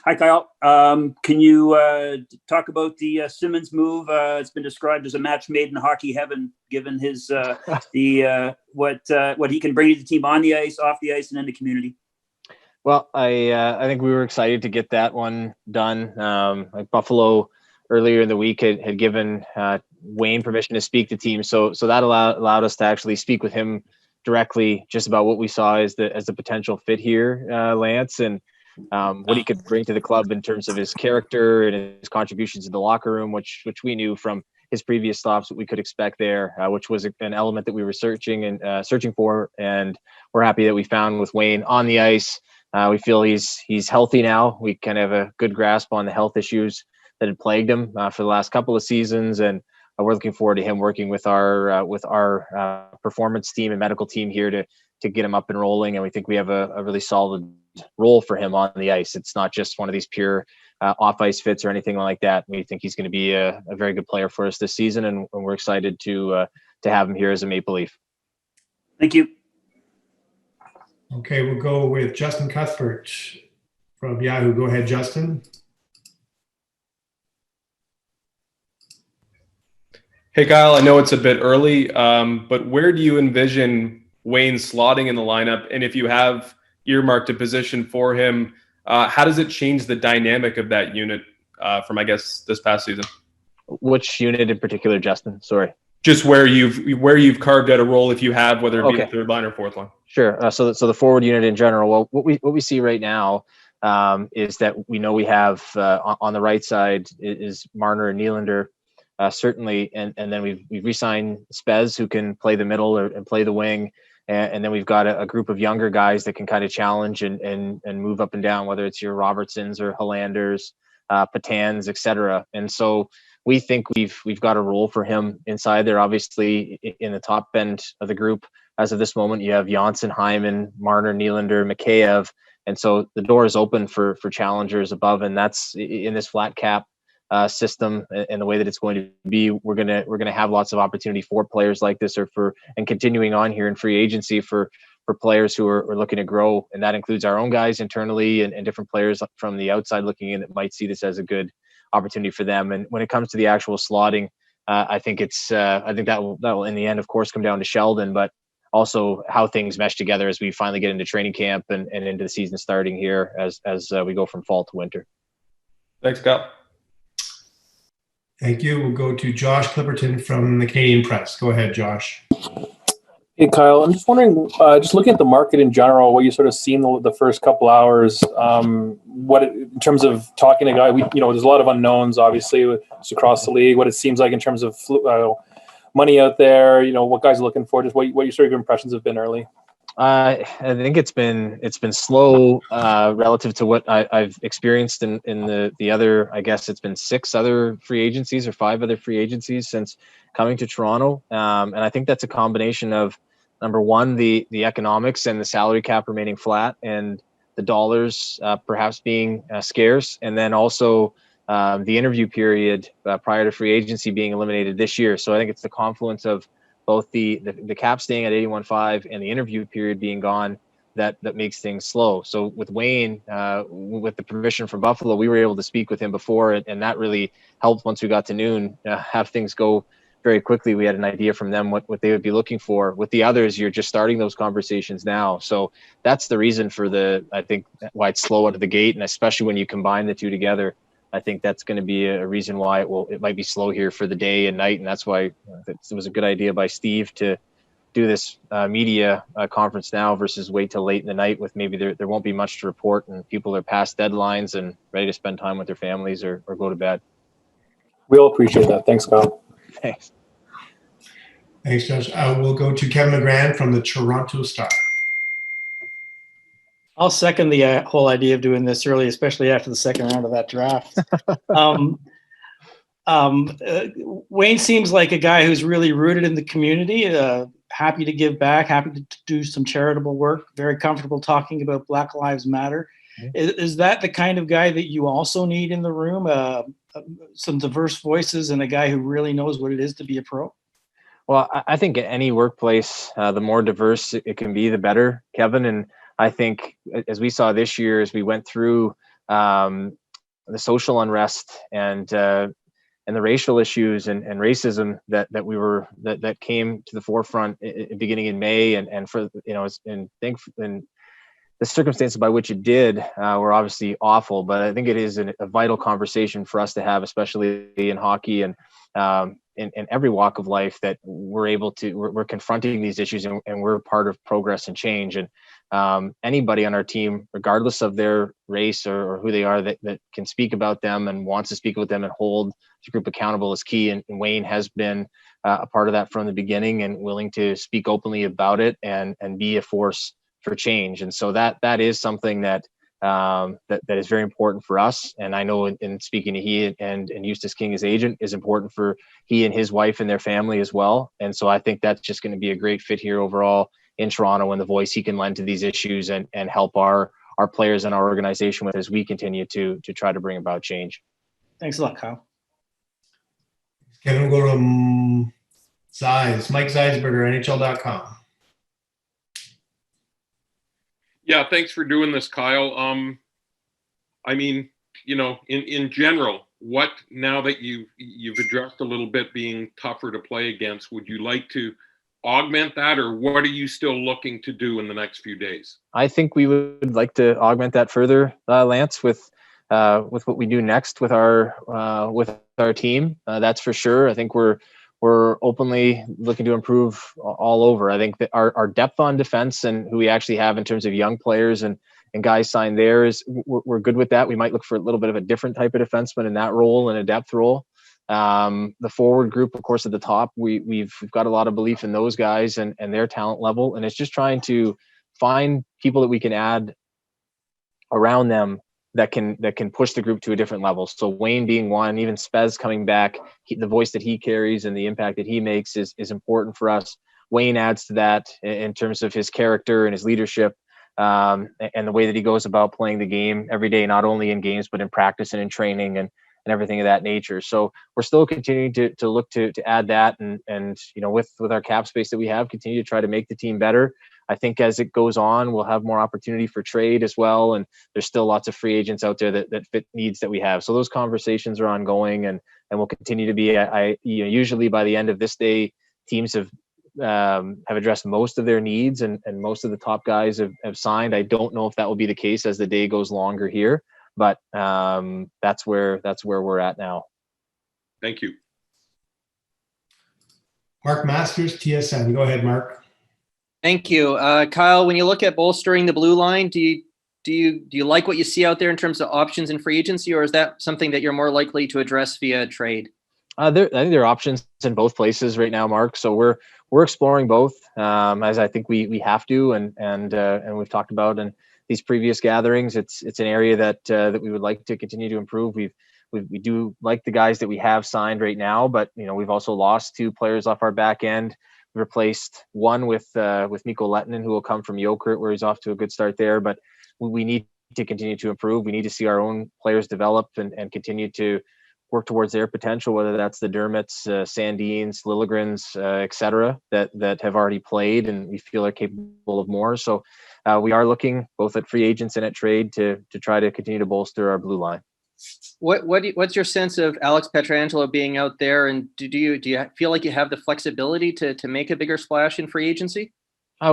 Hi, Kyle. Can you talk about the Simmonds move? It's been described as a match made in hockey heaven, given his what he can bring to the team on the ice, off the ice, and in the community. Well, I think we were excited to get that one done. Like Buffalo earlier in the week had given Wayne permission to speak to teams, so that allowed us to actually speak with him directly just about what we saw as the potential fit here, Lance, and what he could bring to the club in terms of his character and his contributions in the locker room, which we knew from his previous stops what we could expect there, which was an element that we were searching for, and we're happy that we found with Wayne on the ice. We feel he's healthy now. We kind of have a good grasp on the health issues that had plagued him for the last couple of seasons, and we're looking forward to him working with our performance team and medical team here to get him up and rolling. And we think we have a really solid role for him on the ice. It's not just one of these pure off ice fits or anything like that. We think he's going to be a very good player for us this season, and we're excited to have him here as a Maple Leaf. Thank you. Okay, we'll go with Justin Cuthbert from Yahoo. Go ahead, Justin. Hey, Kyle, I know it's a bit early, but where do you envision Wayne slotting in the lineup? And if you have earmarked a position for him, how does it change the dynamic of that unit from, I guess, this past season? Which unit in particular, Justin? Sorry. Just where you've carved out a role, if you have, whether it be the third line or fourth line. Sure. So the forward unit in general. Well, what we see right now is that we know we have on the right side is Marner and Nylander, certainly, and then we've re-signed Spez, who can play the middle and play the wing, and then we've got a group of younger guys that can kind of challenge and move up and down, whether it's your Robertsons or Hollanders, Patans, etc. And so we think we've got a role for him inside there. Obviously, in the top end of the group as of this moment, you have Janssen, Hyman, Marner, Nylander, Mikheyev, and so the door is open for challengers above, and that's in this flat cap system and the way that it's going to be. We're gonna have lots of opportunity for players like this, and continuing on here in free agency for players who are looking to grow, and that includes our own guys internally and different players from the outside looking in that might see this as a good opportunity for them. And when it comes to the actual slotting, I think that will in the end, of course, come down to Sheldon, but also how things mesh together as we finally get into training camp and into the season starting here as we go from fall to winter. Thanks, Kyle. Thank you. We'll go to Josh Clipperton from the Canadian Press. Go ahead, Josh. Hey, Kyle. I'm just wondering, just looking at the market in general, what you sort of seen the first couple hours, in terms of talking to a guy, there's a lot of unknowns, obviously, just across the league, what it seems like in terms of money out there, what guys are looking for, just what your sort of impressions have been early. I think it's been slow relative to what I've experienced in the other, I guess it's been 6 other free agencies or 5 other free agencies since coming to Toronto. And I think that's a combination of, number one, the economics and the salary cap remaining flat and the dollars perhaps being scarce. And then also the interview period prior to free agency being eliminated this year. So I think it's the confluence of both the cap staying at 81.5 and the interview period being gone that makes things slow. So with Wayne, with the permission from Buffalo, we were able to speak with him before, and that really helped once we got to noon, have things go very quickly. We had an idea from them what they would be looking for. With the others, you're just starting those conversations now. So that's the reason for I think why it's slow out of the gate, and especially when you combine the two together, I think that's going to be a reason why it might be slow here for the day and night. And that's why it was a good idea by Steve to do this media conference now versus wait till late in the night with maybe there won't be much to report and people are past deadlines and ready to spend time with their families or go to bed. We all appreciate that. Thanks, Kyle. Thanks. Thanks, Josh. We'll go to Kevin McGran from the Toronto Star. I'll second the whole idea of doing this early, especially after the second round of that draft. Wayne seems like a guy who's really rooted in the community, happy to give back, happy to do some charitable work, very comfortable talking about Black Lives Matter. Mm-hmm. Is that the kind of guy that you also need in the room? Some diverse voices and a guy who really knows what it is to be a pro? Well, I think at any workplace, the more diverse it can be, the better, Kevin. And I think as we saw this year, as we went through the social unrest and the racial issues and racism that came to the forefront beginning in May, and for and the circumstances by which it did were obviously awful. But I think it is a vital conversation for us to have, especially in hockey and in every walk of life, that we're confronting these issues and we're part of progress and change. And anybody on our team, regardless of their race or who they are, that can speak about them and wants to speak with them and hold the group accountable is key. And Wayne has been a part of that from the beginning and willing to speak openly about it and be a force for change. And so that is something that is very important for us. And I know in speaking to he and Eustace King, his agent, is important for he and his wife and their family as well. And so I think that's just going to be a great fit here overall in Toronto, and the voice he can lend to these issues and help our players and our organization with as we continue to try to bring about change. Thanks a lot, Kyle. Kevin, we'll go to Zeiss, Mike Zeisberger, NHL.com. Yeah, thanks for doing this, Kyle. I mean, in general, what, now that you've addressed a little bit being tougher to play against, would you like to augment that, or what are you still looking to do in the next few days? I think we would like to augment that further, Lance, with what we do next with our team. That's for sure. I think we're openly looking to improve all over. I think that our depth on defense and who we actually have in terms of young players and guys signed there is we're good with that. We might look for a little bit of a different type of defenseman in that role and a depth role. The forward group, of course, at the top, we've got a lot of belief in those guys and their talent level. And it's just trying to find people that we can add around them that can push the group to a different level. So Wayne being one, even Spez coming back, the voice that he carries and the impact that he makes is important for us. Wayne adds to that in terms of his character and his leadership, and the way that he goes about playing the game every day, not only in games, but in practice and in training and everything of that nature. So we're still continuing to look to add that and with our cap space that we have, continue to try to make the team better. I think as it goes on, we'll have more opportunity for trade as well. And there's still lots of free agents out there that fit needs that we have. So those conversations are ongoing and will continue to be. Usually by the end of this day, teams have addressed most of their needs and most of the top guys have signed. I don't know if that will be the case as the day goes longer here, but that's where we're at now. Thank you. Mark Masters, TSN. Go ahead, Mark. Thank you. Kyle, when you look at bolstering the blue line, do you like what you see out there in terms of options in free agency, or is that something that you're more likely to address via trade? I think there are options in both places right now, Mark. So we're exploring both, as I think we have to, and we've talked about in these previous gatherings. It's an area that we would like to continue to improve. We do like the guys that we have signed right now, but we've also lost 2 players off our back end. We replaced one with Mikko Lehtinen, who will come from Jokert, where he's off to a good start there. But we need to continue to improve. We need to see our own players develop and continue to work towards their potential, whether that's the Dermots, Sandins, Lilligrens, et cetera, that have already played and we feel are capable of more. So we are looking both at free agents and at trade to try to continue to bolster our blue line. What's your sense of Alex Pietrangelo being out there, and do you feel like you have the flexibility to make a bigger splash in free agency?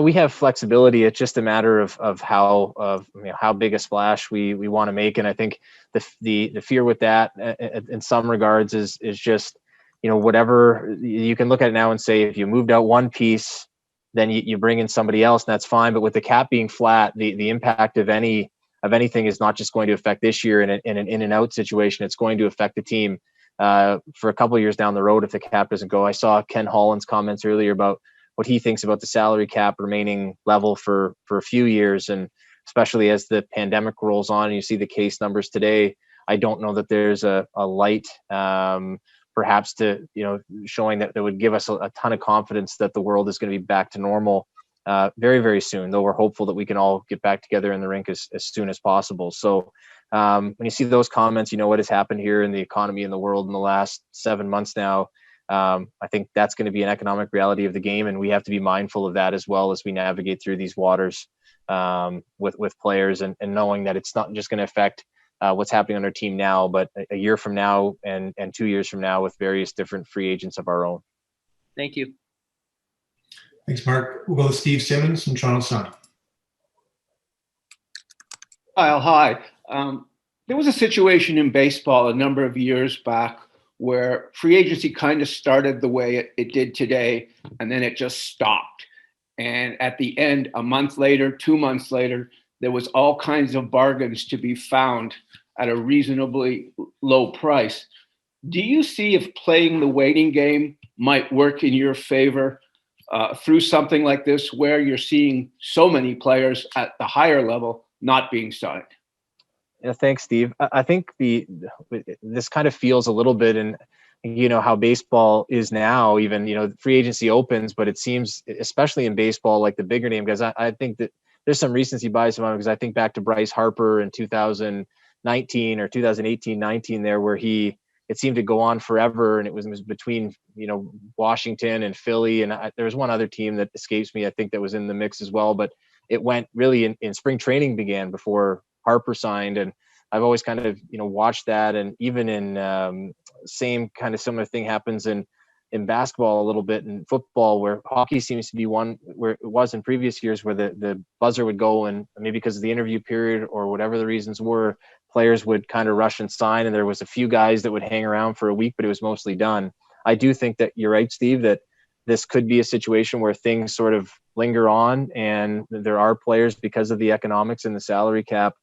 We have flexibility. It's just a matter of how big a splash we want to make, and I think the fear with that, in some regards, is just whatever you can look at it now and say, if you moved out one piece, then you bring in somebody else, and that's fine. But with the cap being flat, the impact of anything is not just going to affect this year in an in and out situation. It's going to affect the team for a couple of years down the road if the cap doesn't go. I saw Ken Holland's comments earlier about what he thinks about the salary cap remaining level for a few years, and especially as the pandemic rolls on and you see the case numbers today, I don't know that there's a light perhaps to showing that would give us a ton of confidence that the world is going to be back to normal very, very soon, though we're hopeful that we can all get back together in the rink as soon as possible. So when you see those comments, what has happened here in the economy in the world in the last 7 months now, I think that's going to be an economic reality of the game, and we have to be mindful of that as well as we navigate through these waters with players and knowing that it's not just going to affect what's happening on our team now, but a year from now and 2 years from now with various different free agents of our own. Thank you. Thanks, Mark. We'll go with Steve Simmonds from Toronto Sun. Kyle, hi. There was a situation in baseball a number of years back where free agency kind of started the way it did today, and then it just stopped. And at the end, a month later, 2 months later, there was all kinds of bargains to be found at a reasonably low price. Do you see if playing the waiting game might work in your favor through something like this, where you're seeing so many players at the higher level not being signed? Yeah, thanks, Steve. I think this kind of feels a little bit, and how baseball is now, even, free agency opens, but it seems, especially in baseball, like the bigger name guys, I think that there's some recency bias about it, because I think back to Bryce Harper in 2019 or 2018-19 there, where it seemed to go on forever, and it was between Washington and Philly, and there was one other team that escapes me, I think, that was in the mix as well, but it went really in spring training began before Harper signed, and I've always kind of watched that, and even in same kind of similar thing happens in basketball a little bit, in football, where hockey seems to be one where it was in previous years, where the buzzer would go, and maybe because of the interview period or whatever the reasons were, players would kind of rush and sign, and there was a few guys that would hang around for a week, but it was mostly done. I do think that you're right, Steve, that this could be a situation where things sort of linger on, and there are players, because of the economics and the salary cap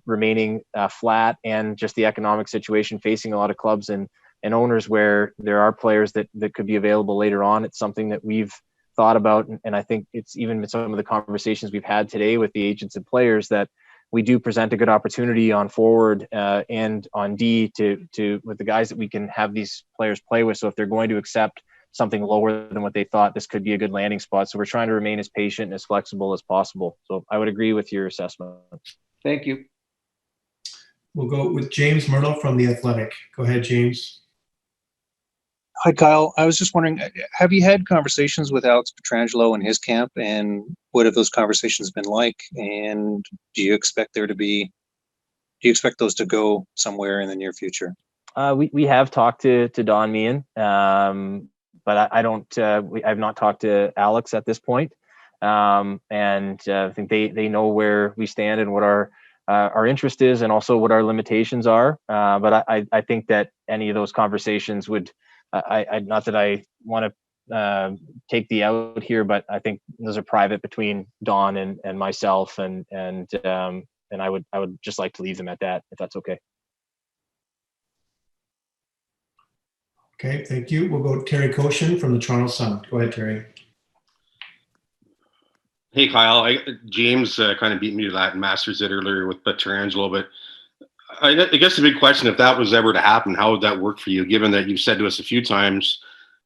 remaining flat, and just the economic situation facing a lot of clubs and owners, where there are players that could be available later on. It's something that we've thought about, and I think it's even been some of the conversations we've had today with the agents and players, that we do present a good opportunity on forward and on D to with the guys that we can have these players play with. So if they're going to accept something lower than what they thought, this could be a good landing spot. So we're trying to remain as patient and as flexible as possible. So I would agree with your assessment. Thank you. We'll go with James Myrtle from The Athletic. Go ahead, James. Hi, Kyle. I was just wondering, have you had conversations with Alex Pietrangelo and his camp, and what have those conversations been like? And do you expect those to go somewhere in the near future? We have talked to Don Meehan, but I've not talked to Alex at this point. And I think they know where we stand and what our interest is, and also what our limitations are. But I think that any of those conversations would, not that I want to take the out here, but I think those are private between Don and myself, and I would just like to leave them at that, if that's okay. Okay, thank you. We'll go Terry Koshin from the Toronto Sun. Go ahead, Terry. Hey, Kyle. James kind of beat me to that and masters it earlier with Pietrangelo, but I guess the big question, if that was ever to happen, how would that work for you, given that you've said to us a few times,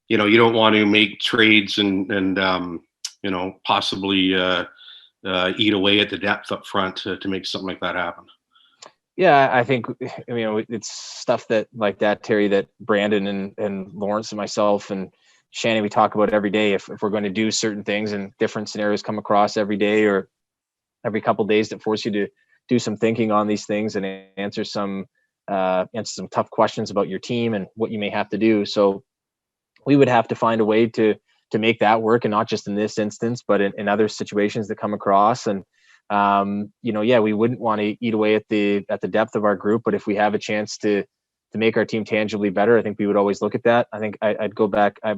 you don't want to make trades and possibly eat away at the depth up front to make something like that happen? Yeah, I think, it's stuff that like that, Terry, that Brandon and Lawrence and myself and Shannon, we talk about every day. If we're going to do certain things, and different scenarios come across every day or every couple of days that force you to do some thinking on these things and answer some tough questions about your team and what you may have to do. So we would have to find a way to make that work, and not just in this instance, but in other situations that come across. And we wouldn't want to eat away at the depth of our group, but if we have a chance to make our team tangibly better, I think we would always look at that. I think I'd go back. I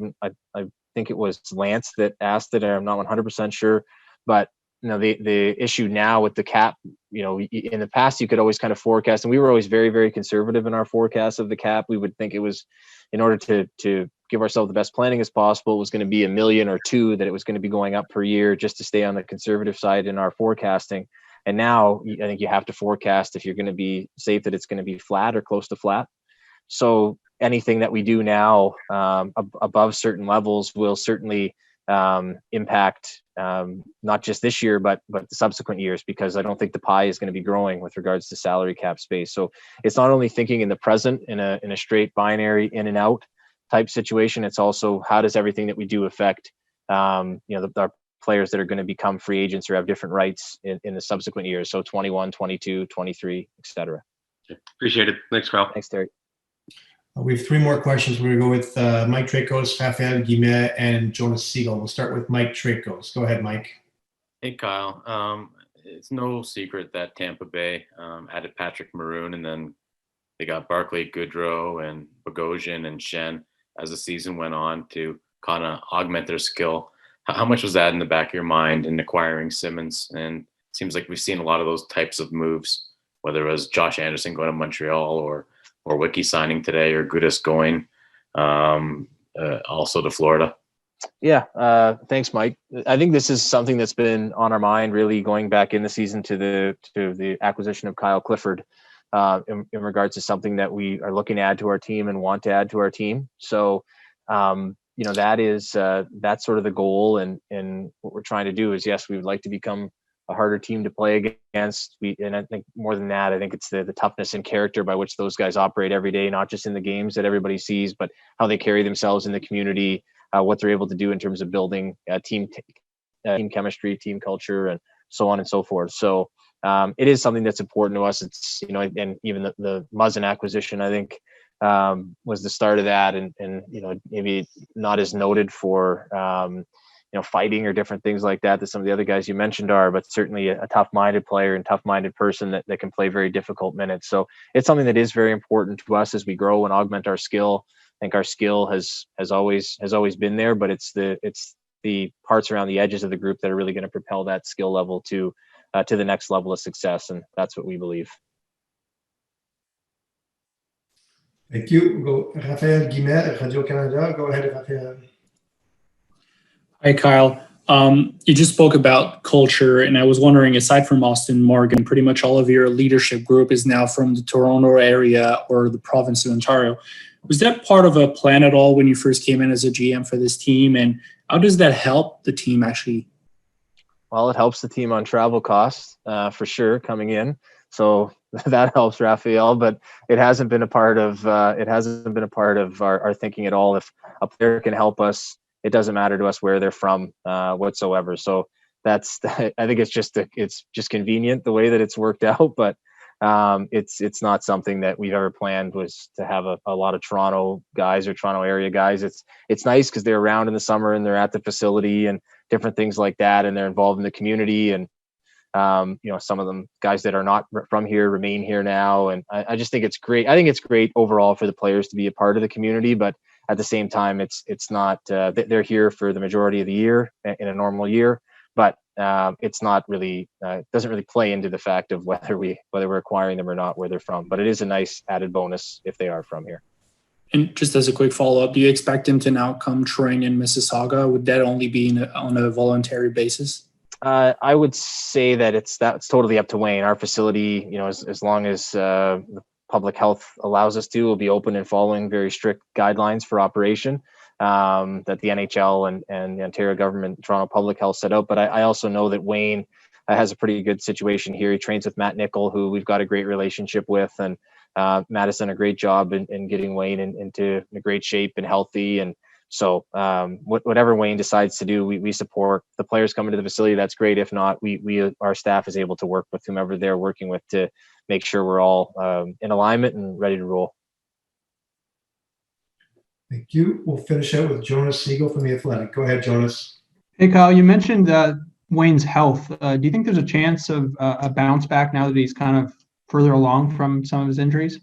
think it was Lance that asked it. I'm not 100% sure, but the issue now with the cap, in the past you could always kind of forecast, and we were always very, very conservative in our forecast of the cap. We would think it was, in order to give ourselves the best planning as possible, it was going to be $1 million or $2 million, that it was going to be going up per year, just to stay on the conservative side in our forecasting. And now I think you have to forecast, if you're going to be safe, that it's going to be flat or close to flat. So anything that we do now above certain levels will certainly impact not just this year, but the subsequent years, because I don't think the pie is going to be growing with regards to salary cap space. So it's not only thinking in the present in a straight binary in and out type situation. It's also, how does everything that we do affect our players that are going to become free agents or have different rights in the subsequent years. So 21, 22, 23, et cetera. Appreciate it. Thanks, Kyle. Thanks, Terry. We have three more questions. We're going to go with Mike Tracos, Rafael Guimet, and Jonas Siegel. We'll start with Mike Tracos. Go ahead, Mike. Hey, Kyle. It's no secret that Tampa Bay added Patrick Maroon, and then they got Barclay Goodrow and Bogosian and Shen as the season went on to kind of augment their skill. How much was that in the back of your mind in acquiring Simmonds? And it seems like we've seen a lot of those types of moves, whether it was Josh Anderson going to Montreal or Wiki signing today, or Gudas going also to Florida. Yeah, thanks, Mike. I think this is something that's been on our mind really going back in the season to the acquisition of Kyle Clifford in regards to something that we are looking to add to our team and want to add to our team. So, that is that's sort of the goal, and what we're trying to do is, yes, we would like to become a harder team to play against. And I think more than that, I think it's the toughness and character by which those guys operate every day, not just in the games that everybody sees, but how they carry themselves in the community, what they're able to do in terms of building team chemistry, team culture, and so on and so forth. So it is something that's important to us. It's, and even the Muzzin acquisition, I think, was the start of that, and maybe not as noted for fighting or different things like that some of the other guys you mentioned are, but certainly a tough-minded player and tough-minded person that can play very difficult minutes. So it's something that is very important to us as we grow and augment our skill. I think our skill has always been there, but it's the parts around the edges of the group that are really going to propel that skill level to the next level of success, and that's what we believe. Thank you. We'll go Rafael Guimet, Radio Canada. Go ahead, Rafael. Hi, Kyle. You just spoke about culture, and I was wondering, aside from Austin Morgan, pretty much all of your leadership group is now from the Toronto area or the province of Ontario. Was that part of a plan at all when you first came in as a GM for this team, and how does that help the team actually? Well, it helps the team on travel costs for sure coming in, so that helps, Raphael. But it hasn't been a part of our thinking at all. If a player can help us, it doesn't matter to us where they're from whatsoever. So I think it's just convenient the way that it's worked out, but it's not something that we've ever planned was to have a lot of Toronto guys or Toronto area guys. It's nice because they're around in the summer and they're at the facility and different things like that, and they're involved in the community, and some of them guys that are not from here remain here now, and I just think it's great. I think it's great overall for the players to be a part of the community, but at the same time, it's not they're here for the majority of the year in a normal year, but it's not really doesn't really play into the fact of whether we're acquiring them or not, where they're from. But it is a nice added bonus if they are from here. And just as a quick follow-up, do you expect him to now come train in Mississauga? Would that only be on a voluntary basis? I would say that that's totally up to Wayne. Our facility, as long as public health allows us to, will be open and following very strict guidelines for operation that the NHL and the Ontario government, Toronto Public Health set out. But I also know that Wayne has a pretty good situation here. He trains with Matt Nickel, who we've got a great relationship with, and Matt has done a great job in getting Wayne into a great shape and healthy. And so whatever Wayne decides to do, we support. The players coming to the facility, that's great. If not, our staff is able to work with whomever they're working with to make sure we're all in alignment and ready to roll. Thank you. We'll finish out with Jonas Siegel from The Athletic. Go ahead, Jonas. Hey, Kyle, you mentioned Wayne's health. Do you think there's a chance of a bounce back now that he's kind of further along from some of his injuries?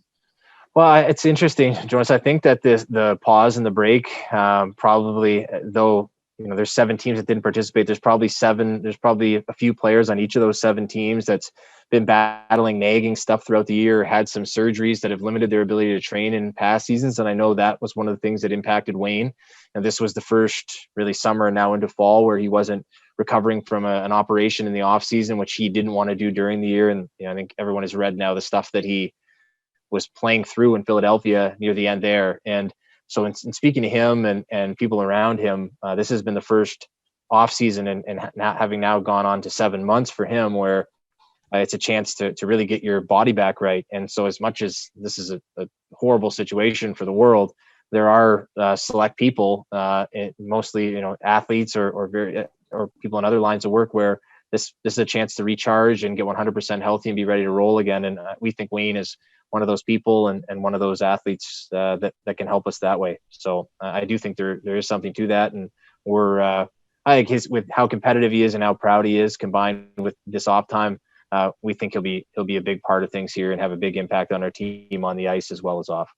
Well, it's interesting, Jonas. I think that the pause and the break probably, though, there's 7 teams that didn't participate. There's probably a few players on each of those 7 teams that's been battling nagging stuff throughout the year, had some surgeries that have limited their ability to train in past seasons. And I know that was one of the things that impacted Wayne. And this was the first really summer and now into fall where he wasn't recovering from an operation in the off season, which he didn't want to do during the year. And I think everyone has read now the stuff that he was playing through in Philadelphia near the end there. And so in speaking to him and people around him, this has been the first off season and not having now gone on to 7 months for him, where it's a chance to really get your body back right. And so as much as this is a horrible situation for the world, there are select people, mostly athletes or or people in other lines of work where this is a chance to recharge and get 100% healthy and be ready to roll again. And we think Wayne is one of those people and one of those athletes that can help us that way. So I do think there is something to that. And we're, I think with how competitive he is and how proud he is combined with this off time, we think he'll be a big part of things here and have a big impact on our team on the ice as well as off.